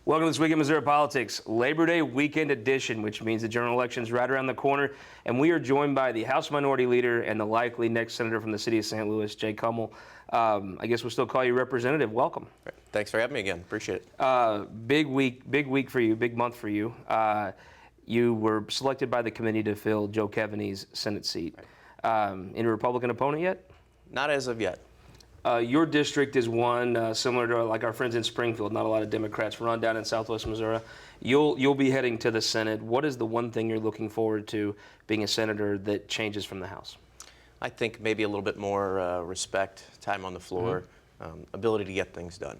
Welcome to This Week in Missouri Politics, Labor Day weekend edition, which means the general election is right around the corner. And we are joined by the House Minority Leader and the likely next senator from the city of St. Louis, Jay Kummel. I guess we'll still call you Representative. Welcome. Thanks for having me again. Appreciate it. Big week for you, big month for you. You were selected by the committee to fill Joe Keaveney's Senate seat. Any Republican opponent yet? Not as of yet. Your district is one similar to like our friends in Springfield. Not a lot of Democrats run down in Southwest Missouri. You'll be heading to the Senate. What is the one thing you're looking forward to being a senator that changes from the House? I think maybe a little bit more respect, time on the floor, ability to get things done.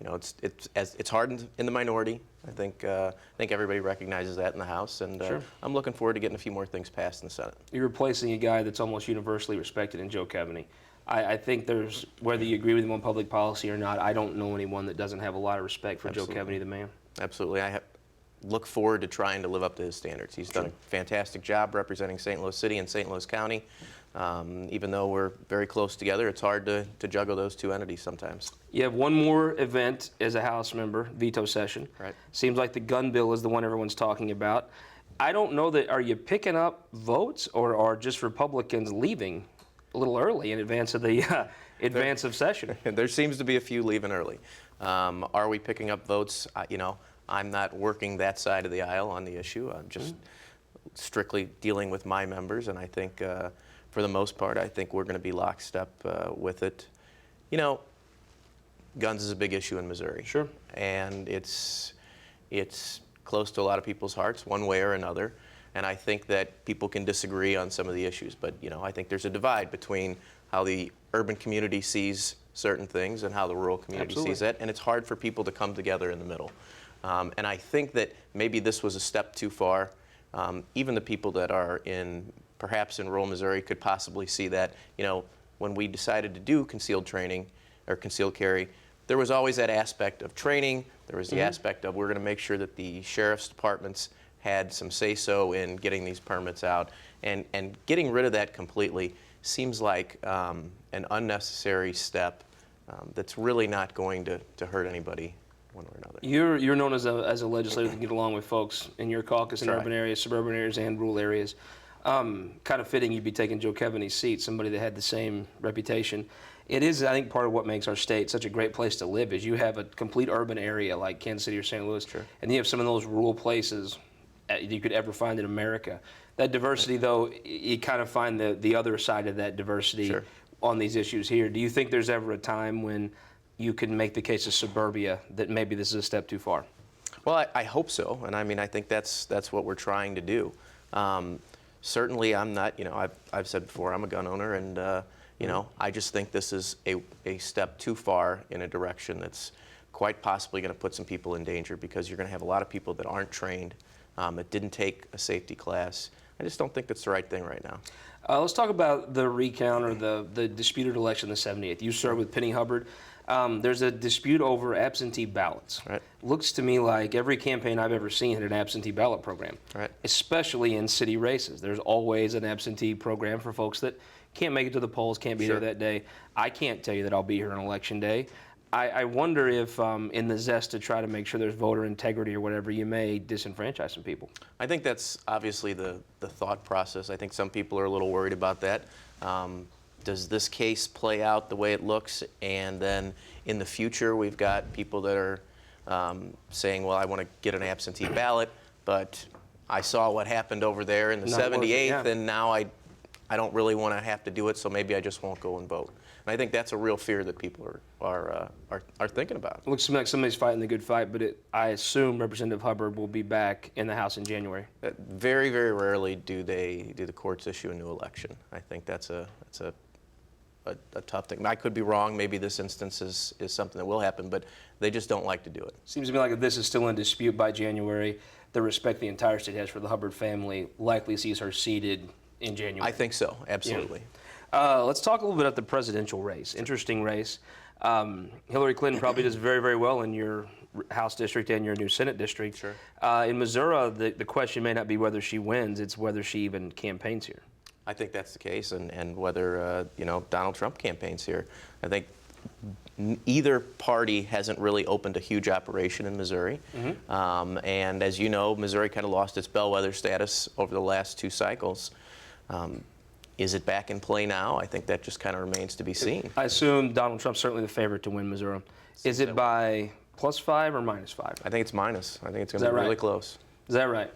You know, it's hard in the minority. I think everybody recognizes that in the House, and Sure. I'm looking forward to getting a few more things passed in the Senate. You're replacing a guy that's almost universally respected in Joe Keaveney. I think there's, whether you agree with him on public policy or not, I don't know anyone that doesn't have a lot of respect for Absolutely. Joe Keaveney, the man. Absolutely. Look forward to trying to live up to his standards. He's done a fantastic job representing St. Louis City and St. Louis County. Even though we're very close together, it's hard to juggle those two entities sometimes. You have one more event as a House member, veto session. Right. Seems like the gun bill is the one everyone's talking about. I don't know that, are you picking up votes or are just Republicans leaving a little early in advance of the advance of session? There seems to be a few leaving early. Are we picking up votes? I'm not working that side of the aisle on the issue. I'm just strictly dealing with my members, and I think for the most part, I think we're going to be lockstep with it. You know, guns is a big issue in Missouri. Sure. And it's close to a lot of people's hearts, one way or another. And I think that people can disagree on some of the issues, but I think there's a divide between how the urban community sees certain things and how the rural community sees it, and it's hard for people to come together in the middle. And I think that maybe this was a step too far. Even the people that are perhaps in rural Missouri could possibly see that, when we decided to do concealed training or concealed carry, there was always that aspect of training. There was the aspect of we're going to make sure that the sheriff's departments had some say-so in getting these permits out, and getting rid of that completely seems like an unnecessary step that's really not going to hurt anybody one way or another. You're known as a legislator that can get along with folks in your caucus in urban areas, suburban areas, and rural areas. Kind of fitting you'd be taking Joe Keaveney's seat, somebody that had the same reputation. It is, I think, part of what makes our state such a great place to live is you have a complete urban area like Kansas City or St. Louis, and you have some of those rural places you could ever find in America. That diversity, though, you kind of find the other side of that diversity on these issues here. Do you think there's ever a time when you can make the case of suburbia that maybe this is a step too far? Well, I hope so, and I mean, I think that's what we're trying to do. Certainly, I'm not, I've said before, I'm a gun owner, and, I just think this is a step too far in a direction that's quite possibly going to put some people in danger, because you're going to have a lot of people that aren't trained, that didn't take a safety class. I just don't think that's the right thing right now. Let's talk about the recount or the disputed election, the 78th. You served with Penny Hubbard. There's a dispute over absentee ballots. Right. Looks to me like every campaign I've ever seen had an absentee ballot program, especially in city races. There's always an absentee program for folks that can't make it to the polls, can't be there that day. I can't tell you that I'll be here on election day. I wonder if in the zest to try to make sure there's voter integrity or whatever, you may disenfranchise some people. I think that's obviously the thought process. I think some people are a little worried about that. Does this case play out the way it looks, and then in the future we've got people that are saying, well, I want to get an absentee ballot, but I saw what happened over there in the 78th, and now I don't really want to have to do it, so maybe I just won't go and vote. And I think that's a real fear that people are thinking about. It looks to me like somebody's fighting the good fight, but I assume Representative Hubbard will be back in the House in January. Very, very rarely do the courts issue a new election. I think that's a tough thing. I could be wrong. Maybe this instance is something that will happen, but they just don't like to do it. Seems to me like if this is still in dispute by January, the respect the entire state has for the Hubbard family likely sees her seated in January. I think so, absolutely. Let's talk a little bit about the presidential race. Interesting race. Hillary Clinton probably does very, very well in your House district and your new Senate district. Sure. In Missouri, the question may not be whether she wins, it's whether she even campaigns here. I think that's the case, and whether Donald Trump campaigns here. I think either party hasn't really opened a huge operation in Missouri. And as you know, Missouri kind of lost its bellwether status over the last 2 cycles. Is it back in play now? I think that just kind of remains to be seen. I assume Donald Trump's certainly the favorite to win Missouri. Is it by +5 or -5? I think it's minus. I think it's going to be really close. Is that right?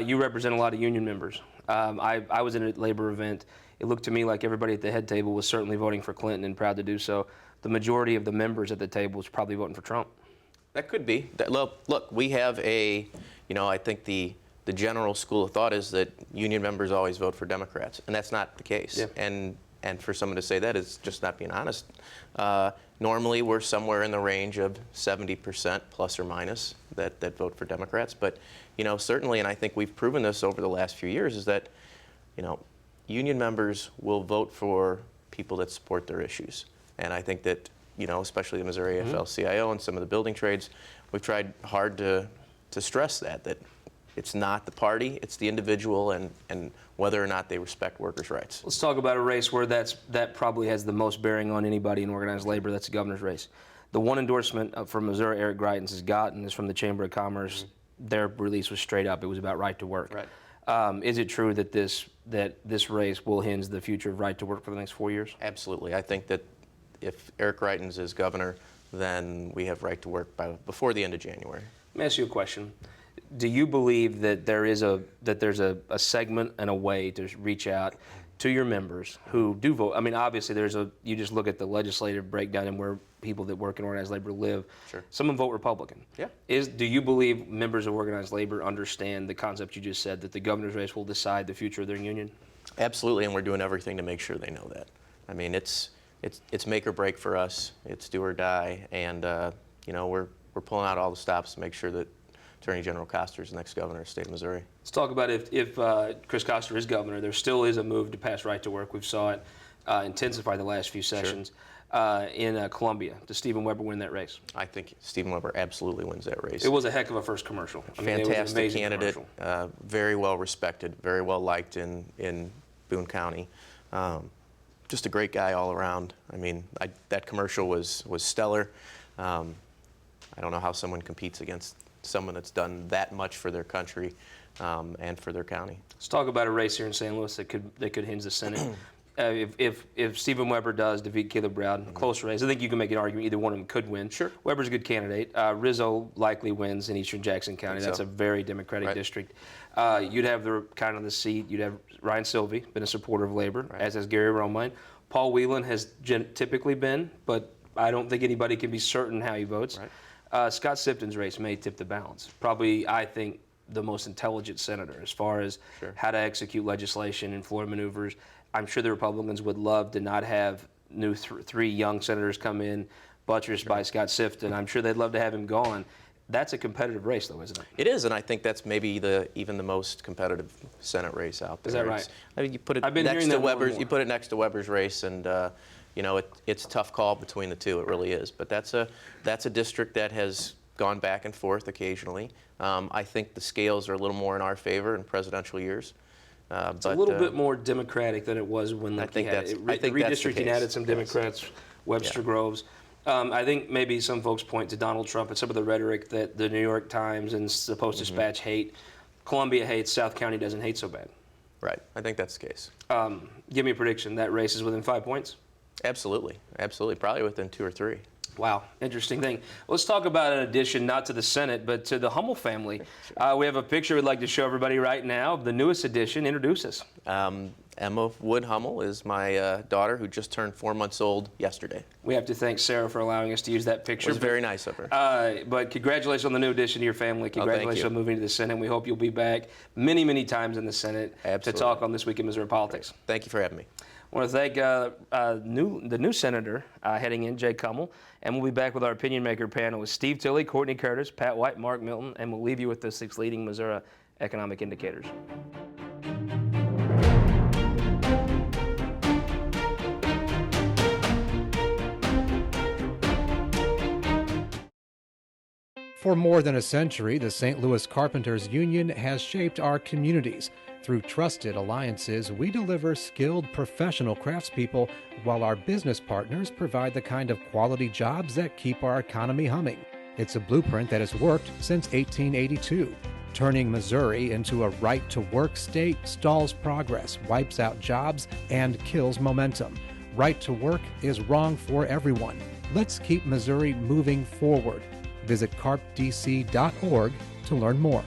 You represent a lot of union members. I was in a labor event. It looked to me like everybody at the head table was certainly voting for Clinton and proud to do so. The majority of the members at the table was probably voting for Trump. That could be. Look, we have I think the general school of thought is that union members always vote for Democrats, and that's not the case. Yeah. And for someone to say that is just not being honest. Normally, we're somewhere in the range of 70% plus or minus that vote for Democrats. But, certainly, and I think we've proven this over the last few years, is that, union members will vote for people that support their issues. And I think that, especially the Missouri AFL-CIO and some of the building trades, we've tried hard to stress that it's not the party, it's the individual, and whether or not they respect workers' rights. Let's talk about a race where that probably has the most bearing on anybody in organized labor. That's the governor's race. The one endorsement from Missouri Eric Greitens has gotten is from the Chamber of Commerce. Their release was straight up. It was about right to work. Right. Is it true that this race will hinge the future of right to work for the next 4 years? Absolutely. I think that if Eric Greitens is governor, then we have right to work before the end of January. Let me ask you a question. Do you believe that there's a segment and a way to reach out to your members who do vote? I mean, obviously, you just look at the legislative breakdown and where people that work in organized labor live. Sure. Some of them vote Republican. Yeah. Do you believe members of organized labor understand the concept you just said, that the governor's race will decide the future of their union? Absolutely, and we're doing everything to make sure they know that. I mean, it's make or break for us. It's do or die, and we're pulling out all the stops to make sure that Attorney General Koster is the next governor of the state of Missouri. Let's talk about if Chris Koster is governor. There still is a move to pass right to work. We've saw it intensify the last few sessions. In Columbia. Does Stephen Weber win that race? I think Stephen Weber absolutely wins that race. It was a heck of a first commercial. Fantastic candidate, very well respected, very well liked in Boone County. Just a great guy all around. I mean, that commercial was stellar. I don't know how someone competes against someone that's done that much for their country and for their county. Let's talk about a race here in St. Louis that could hinge the Senate. If Stephen Weber does defeat Caleb Brown, close race, I think you can make an argument either one of them could win. Sure. Weber's a good candidate. Rizzo likely wins in eastern Jackson County. That's a very Democratic district. You'd have the seat. You'd have Ryan Silvey, been a supporter of labor, as has Gary Romine. Paul Whelan has typically been, but I don't think anybody can be certain how he votes. Right. Scott Sifton's race may tip the balance. Probably, I think, the most intelligent senator as far as how to execute legislation and floor maneuvers. I'm sure the Republicans would love to not have new three young senators come in, buttressed by Scott Sifton. I'm sure they'd love to have him gone. That's a competitive race, though, isn't it? It is, and I think that's maybe even the most competitive Senate race out there. Is that right? I mean, you put it next to Weber's. You put it next to Weber's race, and it's a tough call between the two. It really is. But that's a district that has gone back and forth occasionally. I think the scales are a little more in our favor in presidential years. It's a little bit more Democratic than it was when Lickey had it. Redistricting added some Democrats, Webster Groves. I think maybe some folks point to Donald Trump and some of the rhetoric that the New York Times and the Post-Dispatch hate. Columbia hates, South County doesn't hate so bad. Right. I think that's the case. Give me a prediction. That race is within 5 points? Absolutely. Absolutely. Probably within 2 or 3. Wow, interesting thing. Let's talk about an addition not to the Senate, but to the Hummel family. We have a picture we'd like to show everybody right now. The newest addition. Introduce us. Emma Wood Hummel is my daughter who just turned 4 months old yesterday. We have to thank Sarah for allowing us to use that picture. It was very nice of her. But congratulations on the new addition to your family. Congratulations on moving to the Senate. We hope you'll be back many, many times in the Senate to talk on This Week in Missouri Politics. Thank you for having me. I want to thank the new senator heading in, Jake Hummel, and we'll be back with our opinion maker panel with Steve Tilley, Courtney Curtis, Pat White, Mark Milton, and we'll leave you with the 6 leading Missouri economic indicators. For more than a century, the St. Louis Carpenters Union has shaped our communities. Through trusted alliances, we deliver skilled professional craftspeople while our business partners provide the kind of quality jobs that keep our economy humming. It's a blueprint that has worked since 1882. Turning Missouri into a right-to-work state stalls progress, wipes out jobs, and kills momentum. Right to work is wrong for everyone. Let's keep Missouri moving forward. Visit carpdc.org to learn more.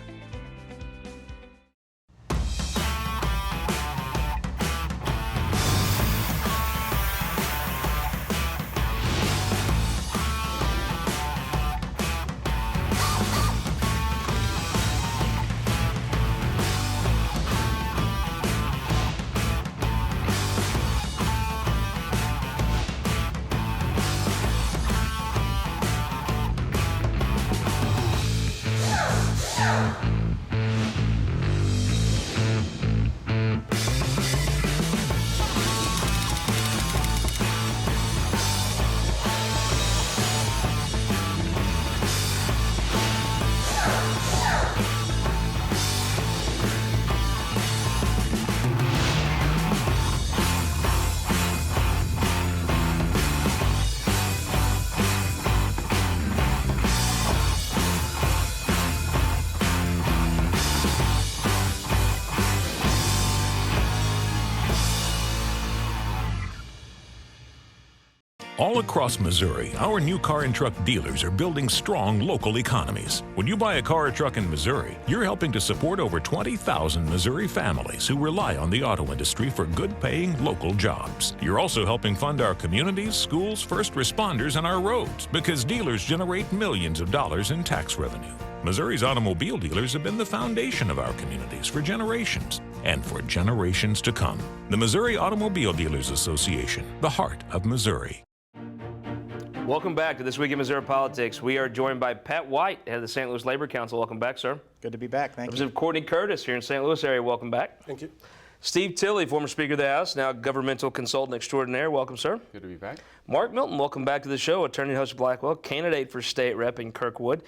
All across Missouri, our new car and truck dealers are building strong local economies. When you buy a car or truck in Missouri, you're helping to support over 20,000 Missouri families who rely on the auto industry for good-paying local jobs. You're also helping fund our communities, schools, first responders, and our roads because dealers generate millions of dollars in tax revenue. Missouri's automobile dealers have been the foundation of our communities for generations and for generations to come. The Missouri Automobile Dealers Association, the heart of Missouri. Welcome back to This Week in Missouri Politics. We are joined by Pat White, head of the St. Louis Labor Council. Welcome back, sir. Good to be back. Thank you. Representative Courtney Curtis here in St. Louis area. Welcome back. Thank you. Steve Tilley, former Speaker of the House, now governmental consultant extraordinaire. Welcome, sir. Good to be back. Mark Milton, welcome back to the show. Attorney Hush Blackwell, candidate for state rep in Kirkwood.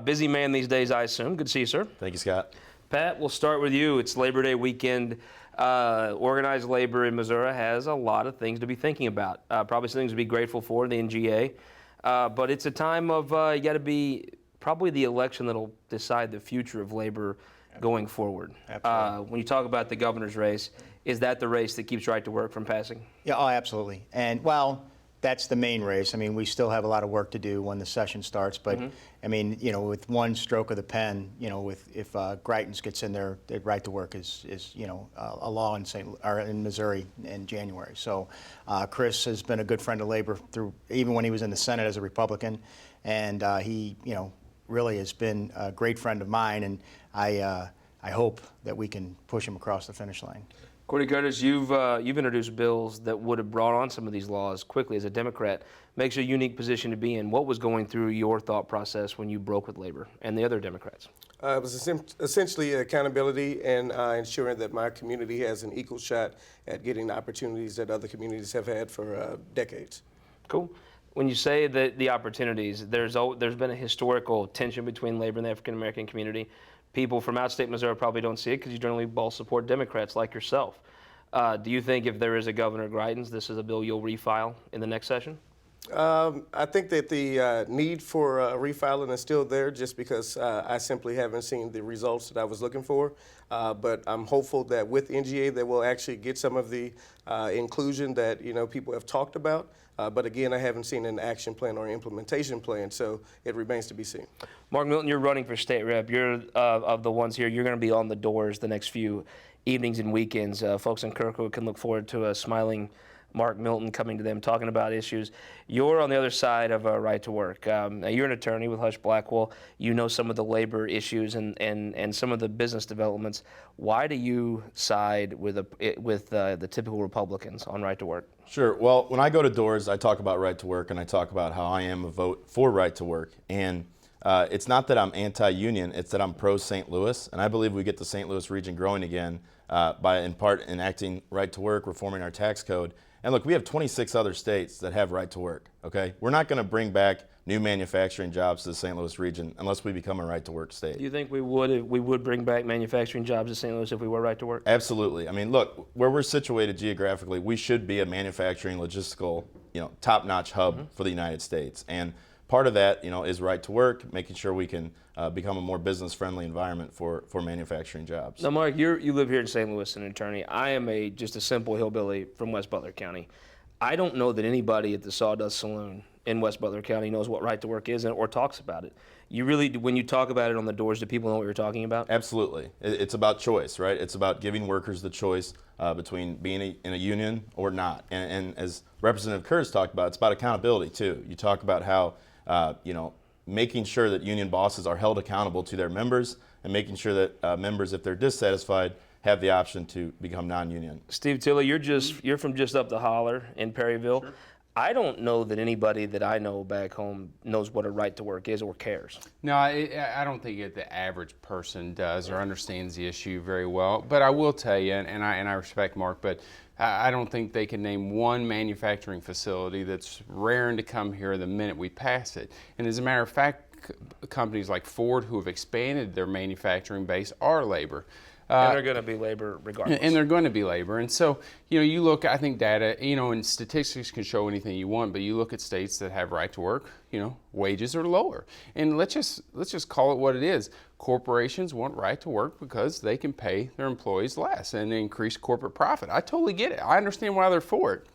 Busy man these days, I assume. Good to see you, sir. Thank you, Scott. Pat, we'll start with you. It's Labor Day weekend. Organized labor in Missouri has a lot of things to be thinking about. Probably some things to be grateful for, the NGA. But it's a time of, you got to be probably the election that'll decide the future of labor going forward. When you talk about the governor's race, is that the race that keeps right to work from passing? Yeah, oh, absolutely. And, well, that's the main race. I mean, we still have a lot of work to do when the session starts. But, I mean, you know, with one stroke of the pen, you know, if Greitens gets in there, the right to work is you know, a law in Missouri in January. So Chris has been a good friend of labor through, even when he was in the Senate as a Republican. And he, you know, really has been a great friend of mine. And I hope that we can push him across the finish line. Courtney Curtis, you've introduced bills that would have brought on some of these laws quickly as a Democrat. Makes you a unique position to be in. What was going through your thought process when you broke with labor and the other Democrats? It was essentially accountability and ensuring that my community has an equal shot at getting the opportunities that other communities have had for decades. Cool. When you say that the opportunities, there's been a historical tension between labor and the African American community. People from outstate Missouri probably don't see it because you generally all support Democrats like yourself. Do you think if there is a Governor Greitens, this is a bill you'll refile in the next session? I think that the need for refiling is still there just because I simply haven't seen the results that I was looking for. But I'm hopeful that with NGA that we'll actually get some of the inclusion that, you know, people have talked about. But again, I haven't seen an action plan or implementation plan, so it remains to be seen. Mark Milton, you're running for state rep. You're of the ones here. You're going to be on the doors the next few evenings and weekends. Folks in Kirkwood can look forward to a smiling Mark Milton coming to them, talking about issues. You're on the other side of right to work. Now you're an attorney with Hush Blackwell. You know some of the labor issues and some of the business developments. Why do you side with the typical Republicans on right to work? Sure. Well, when I go to doors, I talk about right to work, and I talk about how I am a vote for right to work. And it's not that I'm anti-union, it's that I'm pro-St. Louis, and I believe we get the St. Louis region growing again by, in part, enacting right to work, reforming our tax code. And look, we have 26 other states that have right to work, okay? We're not going to bring back new manufacturing jobs to the St. Louis region unless we become a right to work state. Do you think we would bring back manufacturing jobs to St. Louis if we were right to work? Absolutely. I mean, look, where we're situated geographically, we should be a manufacturing, logistical, top-notch hub for the United States. And part of that, is right to work, making sure we can become a more business-friendly environment for manufacturing jobs. Now, Mark, you live here in St. Louis, an attorney. I am just a simple hillbilly from West Butler County. I don't know that anybody at the Sawdust Saloon in West Butler County knows what right to work is or talks about it. You really, when you talk about it on the doors, do people know what you're talking about? Absolutely. It's about choice, right? It's about giving workers the choice between being in a union or not. And as Representative Kurz talked about, it's about accountability too. You talk about how, making sure that union bosses are held accountable to their members and making sure that members, if they're dissatisfied, have the option to become non-union. Steve Tilley, you're from just up the holler in Perryville. Sure. I don't know that anybody that I know back home knows what a right to work is or cares. No, I don't think that the average person does or understands the issue very well. But I will tell you, and I respect Mark, but I don't think they can name one manufacturing facility that's raring to come here the minute we pass it. And as a matter of fact, companies like Ford, who have expanded their manufacturing base, are labor. And they're going to be labor regardless. And they're going to be labor. And so, you look, I think data, and statistics can show anything you want, but you look at states that have right to work, wages are lower. And let's just call it what it is. Corporations want right to work because they can pay their employees less and increase corporate profit. I totally get it. I understand why they're for it.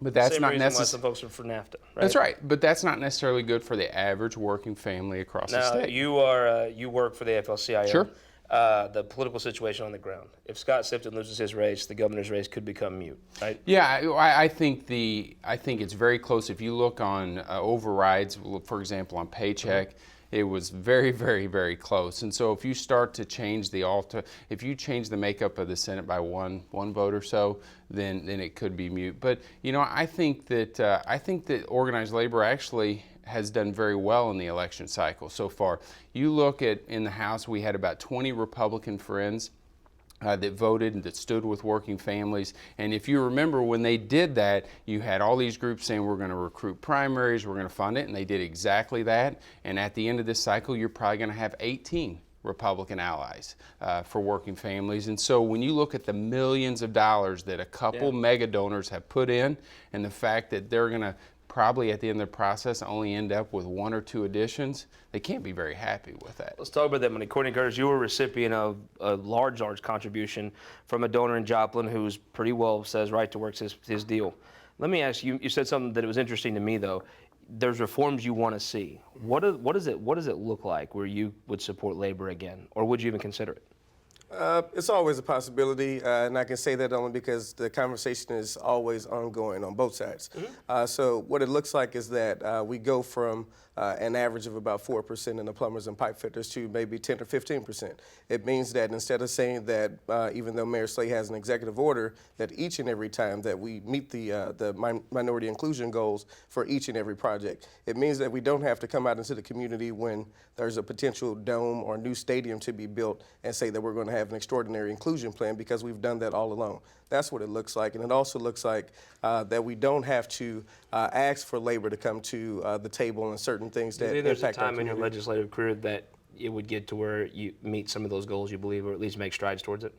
But that's not necessarily. Why some folks are for NAFTA, right? That's right, but that's not necessarily good for the average working family across the state. Now, you work for the AFL-CIO. Sure. The political situation on the ground. If Scott Sifton loses his race, the governor's race could become mute, right? Yeah, I think it's very close. If you look on overrides, for example, on paycheck, it was very, very, very close. And so if you start to change if you change the makeup of the Senate by one vote or so, then it could be mute. But I think that organized labor actually has done very well in the election cycle so far. You look at, in the House, we had about 20 Republican friends that voted and that stood with working families. And if you remember, when they did that, you had all these groups saying, we're going to recruit primaries, we're going to fund it, and they did exactly that. And at the end of this cycle, you're probably going to have 18 Republican allies for working families. And so when you look at the millions of dollars that a couple mega donors have put in, and the fact that they're going to probably at the end of the process only end up with 1 or 2 additions, they can't be very happy with that. Let's talk about that money. Courtney Curtis, you were a recipient of a large contribution from a donor in Joplin who's pretty well says right to work's his deal. Let me ask you, you said something that was interesting to me though. There's reforms you want to see. What does it look like where you would support labor again, or would you even consider it? It's always a possibility, and I can say that only because the conversation is always ongoing on both sides. So what it looks like is that we go from an average of about 4% in the plumbers and pipe fitters to maybe 10 or 15%. It means that instead of saying that even though Mayor Slay has an executive order, that each and every time that we meet the minority inclusion goals for each and every project, it means that we don't have to come out into the community when there's a potential dome or new stadium to be built and say that we're going to have an extraordinary inclusion plan, because we've done that all along. That's what it looks like. And it also looks like that we don't have to ask for labor to come to the table on certain things that there's a impact our time in your community. legislative career that it would get to where you meet some of those goals you believe, or at least make strides towards it?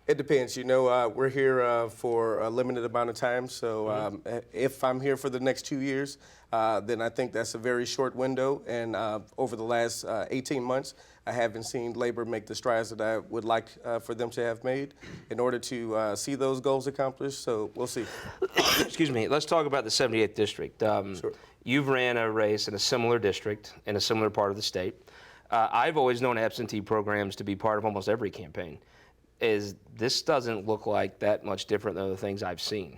It depends. We're here for a limited amount of time. So if I'm here for the next 2 years, then I think that's a very short window. And over the last 18 months, I haven't seen labor make the strides that I would like for them to have made in order to see those goals accomplished. So we'll see. Excuse me. Let's talk about the 78th district. Sure. You've ran a race in a similar district in a similar part of the state. I've always known absentee programs to be part of almost every campaign. This doesn't look like that much different than the things I've seen.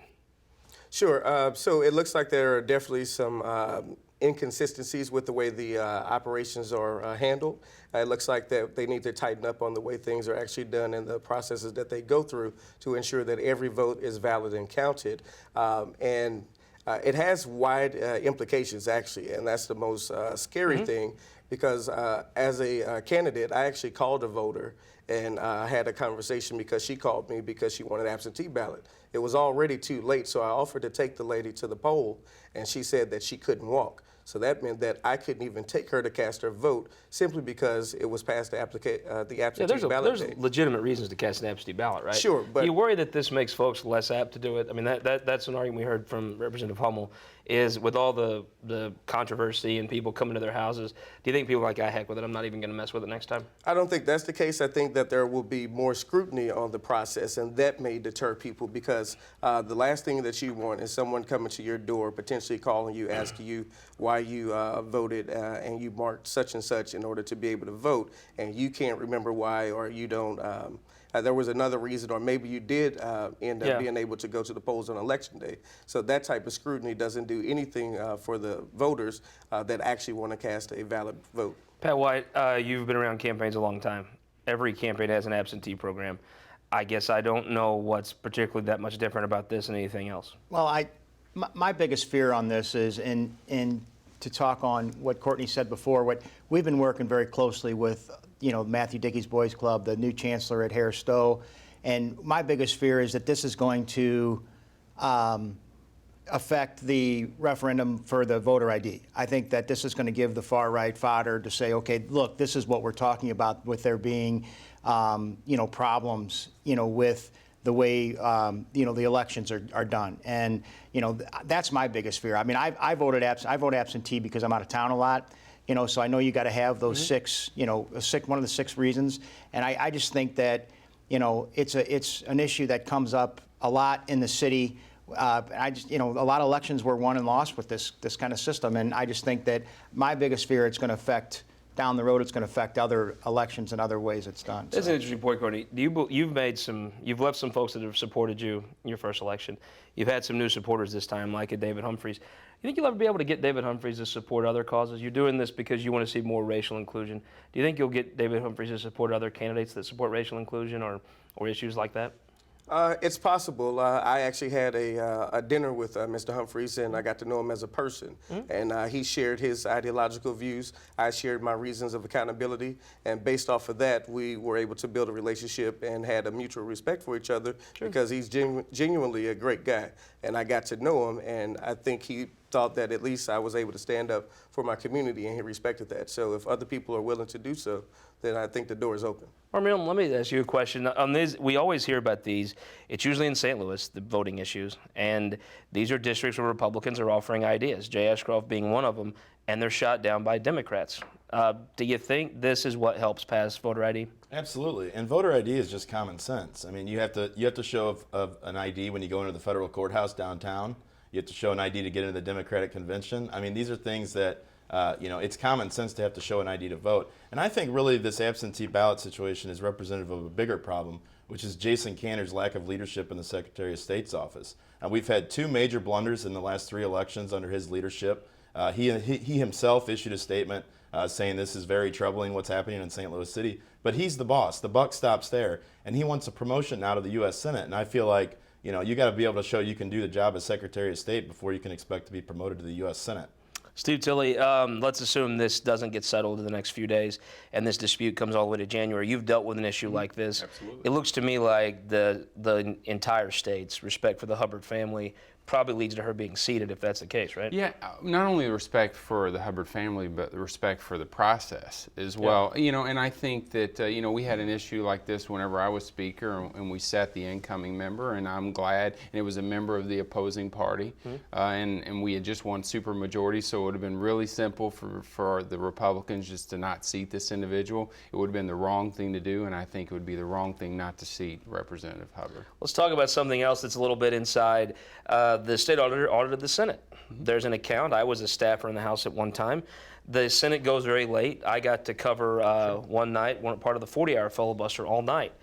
Sure. So it looks like there are definitely some inconsistencies with the way the operations are handled. It looks like that they need to tighten up on the way things are actually done and the processes that they go through to ensure that every vote is valid and counted. It has wide implications, actually, and that's the most scary thing, because as a candidate, I actually called a voter and had a conversation because she called me because she wanted absentee ballot. It was already too late, so I offered to take the lady to the poll, and she said that she couldn't walk. So that meant that I couldn't even take her to cast her vote simply because it was past the absentee ballot there's date. legitimate reasons to cast an absentee ballot, right? Sure, but do you worry that this makes folks less apt to do it? I mean, that's an argument we heard from Representative Hummel, is with all the controversy and people coming to their houses, do you think people are like, heck with it, I'm not even going to mess with it next time? I don't think that's the case. I think that there will be more scrutiny on the process, and that may deter people because the last thing that you want is someone coming to your door, potentially calling you, asking you why you voted and you marked such and such in order to be able to vote, and you can't remember why, or you don't. There was another reason, or maybe you did end up being able to go to the polls on election day. So that type of scrutiny doesn't do anything for the voters that actually want to cast a valid vote. Pat White, you've been around campaigns a long time. Every campaign has an absentee program. I guess I don't know what's particularly that much different about this than anything else. Well, my biggest fear on this is, in to talk on what Courtney said before, we've been working very closely with, Matthew Dickey's Boys Club, the new chancellor at Harris Stowe, and my biggest fear is that this is going to affect the referendum for the voter ID. I think that this is going to give the far right fodder to say, okay, look, this is what we're talking about with there being, problems, with the way, the elections are done. And, that's my biggest fear. I mean, I vote absentee because I'm out of town a lot. So I know you got to have those six, one of the 6 reasons. And I just think that, it's an issue that comes up a lot in the city. A lot of elections were won and lost with this kind of system. And I just think that my biggest fear, it's going to affect down the road, it's going to affect other elections and other ways it's done. That's an interesting point, Courtney. You've left some folks that have supported you in your first election. You've had some new supporters this time, like a David Humphreys. You think you'll ever be able to get David Humphreys to support other causes? You're doing this because you want to see more racial inclusion. Do you think you'll get David Humphreys to support other candidates that support racial inclusion or issues like that? It's possible. I actually had a dinner with Mr. Humphreys, and I got to know him as a person. And he shared his ideological views. I shared my reasons of accountability. And based off of that, we were able to build a relationship and had a mutual respect for each other because he's genuinely a great guy. And I got to know him, and I think he thought that at least I was able to stand up for my community, and he respected that. So if other people are willing to do so, then I think the door is open. Armel, let me ask you a question. On this, we always hear about these. It's usually in St. Louis, the voting issues, and these are districts where Republicans are offering ideas, Jay Ashcroft being one of them, and they're shot down by Democrats. Do you think this is what helps pass voter ID? Absolutely, and voter ID is just common sense. I mean, you have to show an ID when you go into the federal courthouse downtown. You have to show an ID to get into the Democratic convention. I mean, these are things that it's common sense to have to show an ID to vote. And I think really this absentee ballot situation is representative of a bigger problem, which is Jason Kanter's lack of leadership in the Secretary of State's office. We've had 2 major blunders in the last 3 elections under his leadership. He himself issued a statement saying this is very troubling what's happening in St. Louis City. But he's the boss. The buck stops there. And he wants a promotion now to the U.S. Senate. And I feel like, you got to be able to show you can do the job as Secretary of State before you can expect to be promoted to the U.S. Senate. Steve Tilley, let's assume this doesn't get settled in the next few days and this dispute comes all the way to January. You've dealt with an issue like this. Absolutely. It looks to me like the entire state's respect for the Hubbard family probably leads to her being seated if that's the case, right? Yeah, not only the respect for the Hubbard family, but the respect for the process as well. And I think that, we had an issue like this whenever I was Speaker, and we sat the incoming member, and I'm glad, and it was a member of the opposing party, and we had just won supermajority, so it would have been really simple for the Republicans just to not seat this individual. It would have been the wrong thing to do, and I think it would be the wrong thing not to seat Representative Hubbard. Let's talk about something else that's a little bit inside. The state auditor audited the Senate. There's an account. I was a staffer in the House at one time. The Senate goes very late. I got to cover one night, part of the 40-hour filibuster all night.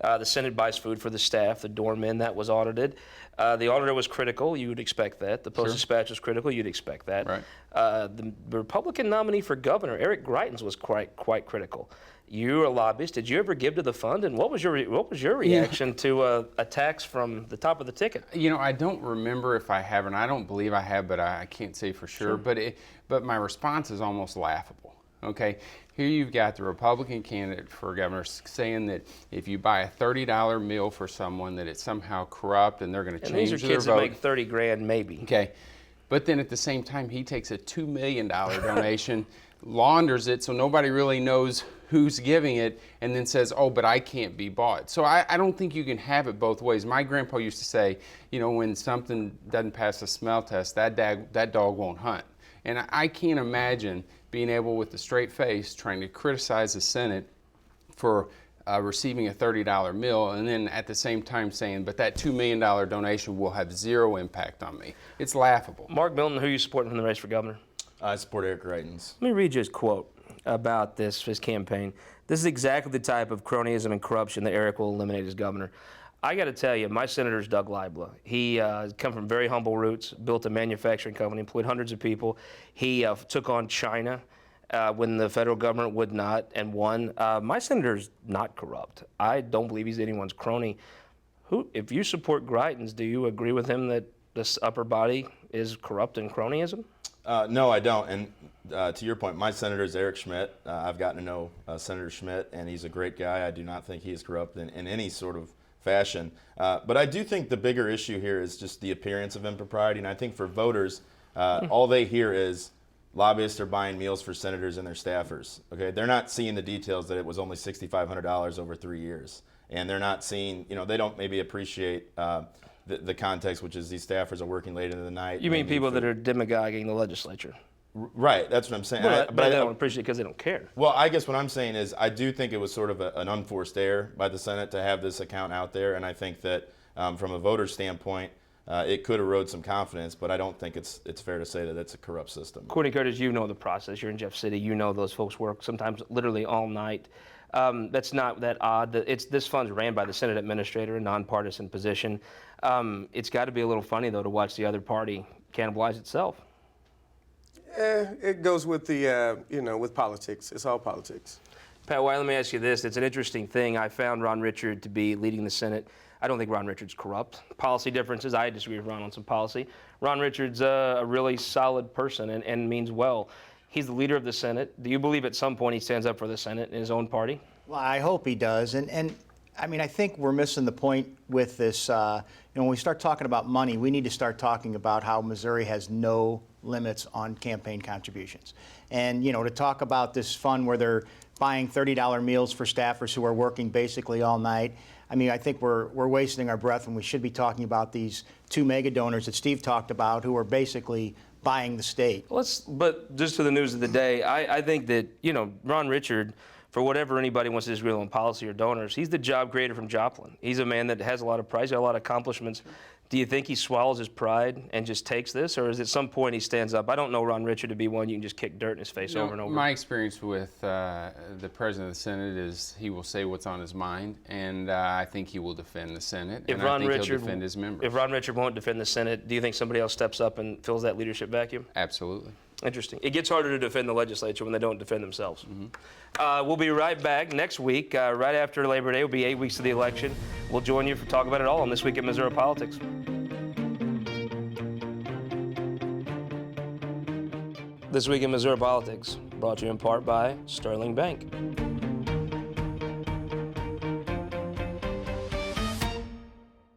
The Senate buys food for the staff, the doormen. That was audited. The auditor was critical. You would expect that. The Post-Dispatch was critical. You'd expect that. Right. The Republican nominee for governor, Eric Greitens, was quite critical. You're a lobbyist. Did you ever give to the fund? And what was your reaction to attacks from the top of the ticket? I don't remember if I have, and I don't believe I have, but I can't say for sure. But my response is almost laughable. Okay, here you've got the Republican candidate for governor saying that if you buy a $30 meal for someone, that it's somehow corrupt and they're going to And change these are their kids vote. that make 30 grand maybe. Okay, but then at the same time, he takes a $2 million donation, launders it so nobody really knows who's giving it, and then says, oh, but I can't be bought. So I don't think you can have it both ways. My grandpa used to say, you know, when something doesn't pass a smell test, that dog won't hunt. And I can't imagine being able, with a straight face, trying to criticize the Senate for receiving a $30 meal, and then at the same time saying, but that $2 million donation will have zero impact on me. It's laughable. Mark Milton, who are you supporting from the race for governor? I support Eric Greitens. Let me read you his quote about his campaign. This is exactly the type of cronyism and corruption that Eric will eliminate as governor. I got to tell you, my senator is Doug Libla. He come from very humble roots, built a manufacturing company, employed hundreds of people. He took on China when the federal government would not, and won. My senator's not corrupt. I don't believe he's anyone's crony. If you support Greitens, do you agree with him that this upper body is corrupt and cronyism? No, I don't. And to your point, my senator is Eric Schmidt. I've gotten to know Senator Schmidt, and he's a great guy. I do not think he is corrupt in any sort of fashion. But I do think the bigger issue here is just the appearance of impropriety. And I think for voters, all they hear is lobbyists are buying meals for senators and their staffers. Okay, they're not seeing the details that it was only $6,500 over 3 years, and they're not seeing, you know, they don't maybe appreciate the context, which is these staffers are working late into the night. You mean people that are demagoguing the legislature? Right, that's what I'm saying. But they don't appreciate it because they don't care. Well, I guess what I'm saying is I do think it was sort of an unforced error by the Senate to have this account out there, and I think that from a voter standpoint, it could erode some confidence, but I don't think it's fair to say that it's a corrupt system. Courtney Curtis, you know the process. You're in Jeff City. You know those folks work sometimes literally all night. That's not that odd. This fund's ran by the Senate administrator, a nonpartisan position. It's got to be a little funny, though, to watch the other party cannibalize itself. It goes with the, with politics. It's all politics. Pat White, let me ask you this. It's an interesting thing. I found Ron Richard to be leading the Senate. I don't think Ron Richard's corrupt. Policy differences, I disagree with Ron on some policy. Ron Richard's a really solid person and means well. He's the leader of the Senate. Do you believe at some point he stands up for the Senate in his own party? Well, I hope he does. And I mean, I think we're missing the point with this. When we start talking about money, we need to start talking about how Missouri has no limits on campaign contributions. And, to talk about this fund where they're buying $30 meals for staffers who are working basically all night, I mean, I think we're wasting our breath when we should be talking about these 2 mega donors that Steve talked about who are basically buying the state. But just to the news of the day, I think that, Ron Richard, for whatever anybody wants to disagree on policy or donors, he's the job creator from Joplin. He's a man that has a lot of pride, he's got a lot of accomplishments. Do you think he swallows his pride and just takes this, or is it some point he stands up? I don't know Ron Richard to be one you can just kick dirt in his face over and over. My experience with the President of the Senate is he will say what's on his mind, and I think he will defend the Senate, and I think he'll defend his members. If Ron Richard won't defend the Senate, do you think somebody else steps up and fills that leadership vacuum? Absolutely. Interesting. It gets harder to defend the legislature when they don't defend themselves. We'll be right back next week, right after Labor Day. It'll be 8 weeks to the election. We'll join you to talk about it all on This Week in Missouri Politics. This Week in Missouri Politics, brought to you in part by Sterling Bank.